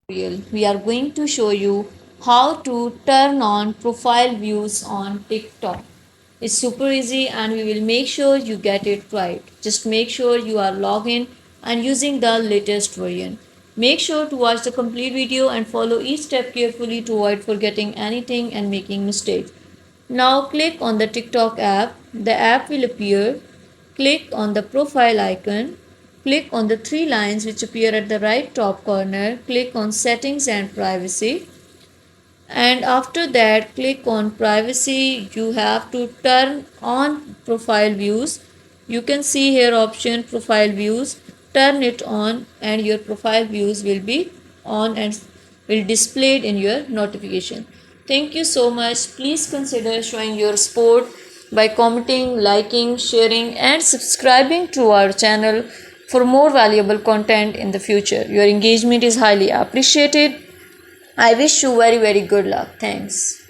tutorial, we are going to show you how to turn on profile views on TikTok. It's super easy and we will make sure you get it right. Just make sure you are logged in and using the latest version. Make sure to watch the complete video and follow each step carefully to avoid forgetting anything and making mistakes. Now click on the TikTok app. The app will appear. Click on the profile icon. Click on the three lines which appear at the right top corner. Click on settings and privacy. And after that, click on privacy. You have to turn on profile views. You can see here option profile views. Turn it on and your profile views will be on and will displayed in your notification. Thank you so much. Please consider showing your support by commenting, liking, sharing and subscribing to our channel for more valuable content in the future. Your engagement is highly appreciated. I wish you very good luck. Thanks.